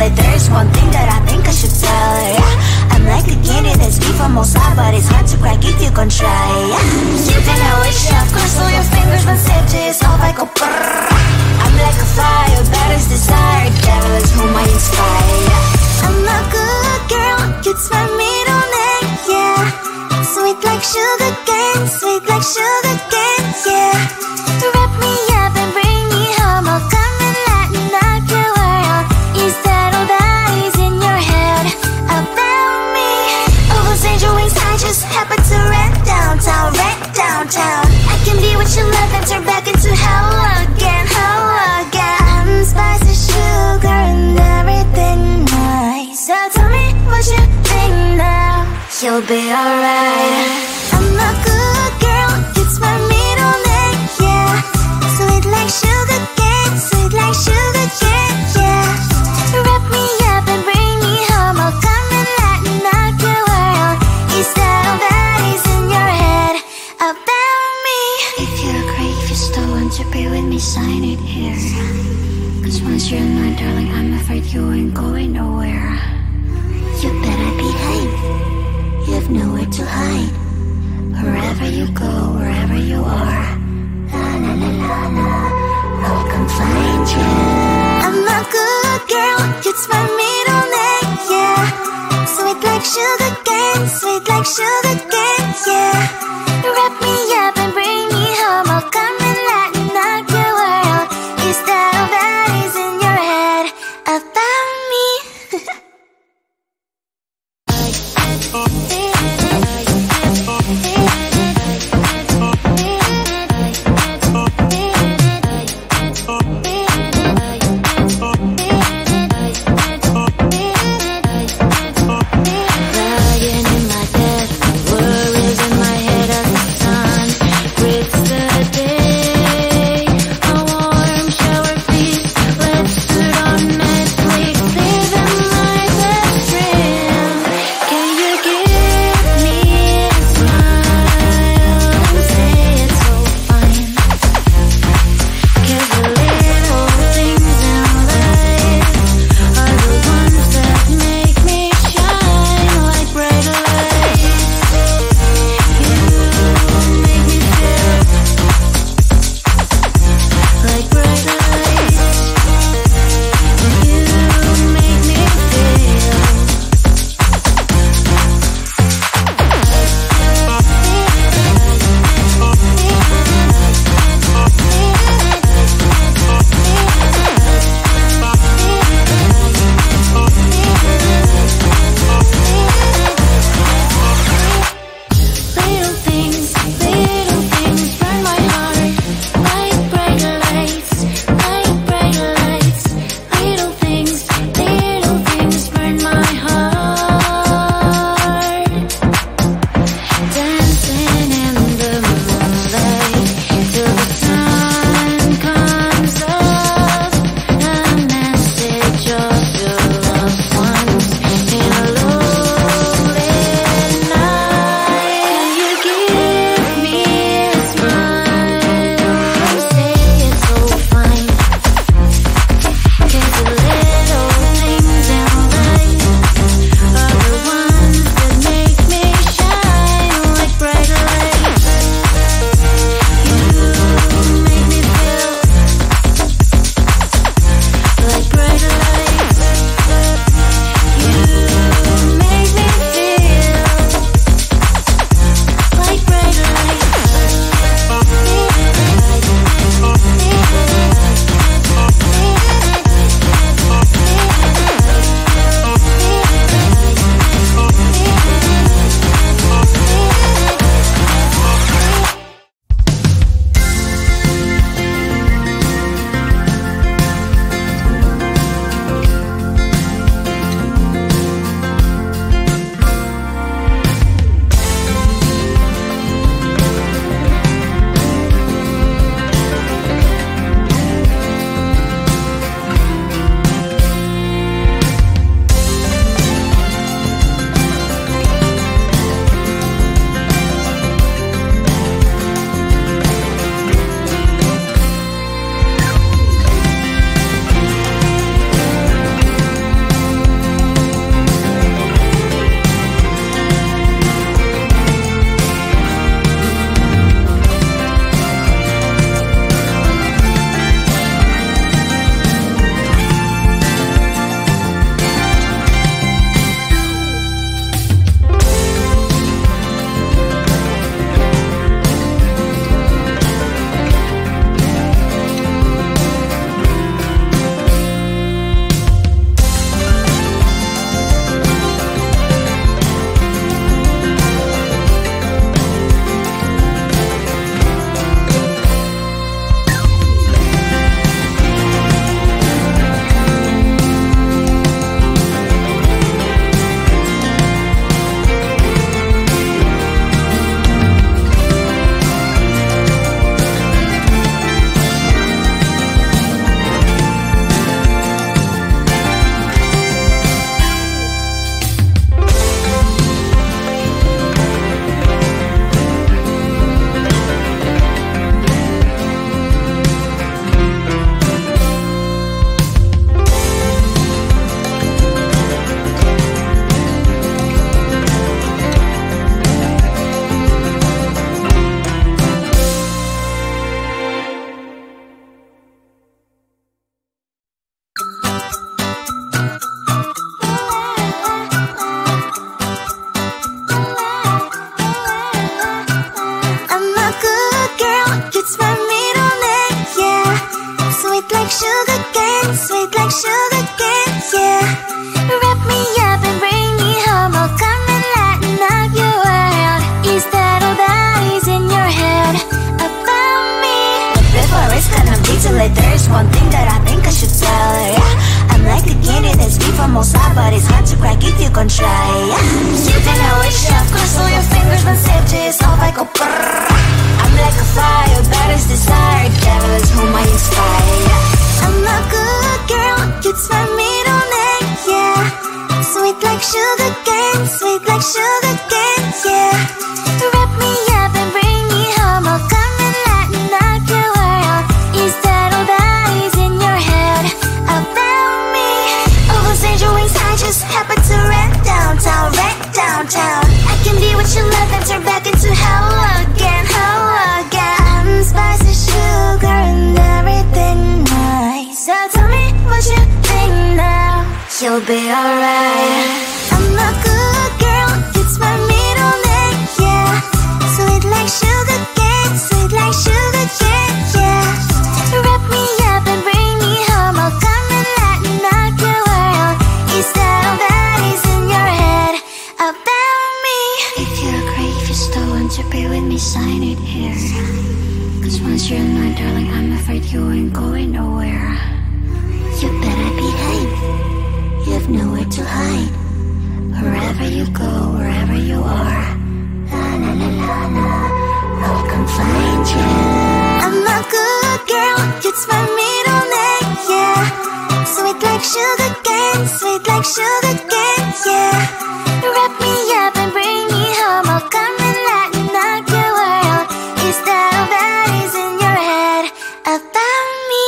it. There's one thing that I think I should tell her, yeah. I'm like a candy that's sweet from outside, but it's hard to crack if you can try, yeah. You can always chef, cross all your fingers when safety is off, I go brrrr. I'm like a fire, baddest desire, devil is whom I inspire, yeah. I'm a good girl, it's my middle name, yeah. Sweet like sugar cane, sweet like sugar cane, yeah. Wrap me up and bring me home, I'll come and lighten up your world. Is that all that is in your head about me? Oh, those angel wings, I just happen to rent downtown, I can be what you love and turn back into hell again, spicy sugar and everything nice. So tell me what you think now, you'll be alright. I'm a good girl, it's my middle name, yeah. Sweet like sugar cane, yeah. Wrap me up and bring me home, I'll come and lighten up your world. Is that all that is in your head about me? If you're great, if you still want to be with me, sign it here. Cause once you're mine, darling, I'm afraid you ain't going nowhere. You better behave, you have nowhere to hide. Wherever you go, wherever you are, la la la la la, I'll come find you. I'm a good girl, it's my middle name, yeah. Sweet like sugar cane, yeah. Wrap me up and bring me home, I'll come and lighten up your world. Is that all that is in your head about me? sugar cane, sweet like sugar cane, yeah. Wrap me up and bring me home, I'll come and lighten up your world. Is that all that is in your head about me? But before it's gonna be too late, there's one thing that I think I should tell her, yeah. I'm like a candy that's sweet from outside, but it's hard to crack if you gon' try, yeah. You can always shove, cross all your fingers, then save just off I go brrrr. I'm like a fire, that is desire, devil is whom I inspire, yeah. I'm a good girl, it's my middle name, yeah. Sweet like sugar cane, sweet like sugar cane, yeah. Wrap me up and bring me home, I'll come and lighten up your world. Is that all that is in your head about me? Overstand your wings, I just happen to rent downtown, I can be what you love and turn back into hell again, spicy sugar and everything nice. So tell me what you think now, you'll be alright. I'm a good girl, it's my middle name, yeah. Sweet like sugar cane, sweet like sugar cane, yeah. Wrap me up and bring me home, I'll come and lighten up your world. Is that all that is in your head about me? If you're great, if you still want to be with me, sign it here. Cause once you're mine, darling, I'm afraid you ain't going nowhere. You better behave, you have nowhere to hide. Wherever you go, wherever you are, la la la la la, I'll come find you. I'm a good girl, it's my middle name, yeah. Sweet like sugar cane, sweet like sugar cane, yeah. Wrap me up and bring me home, I'll come and lighten up your world. Is that all that is in your head about me?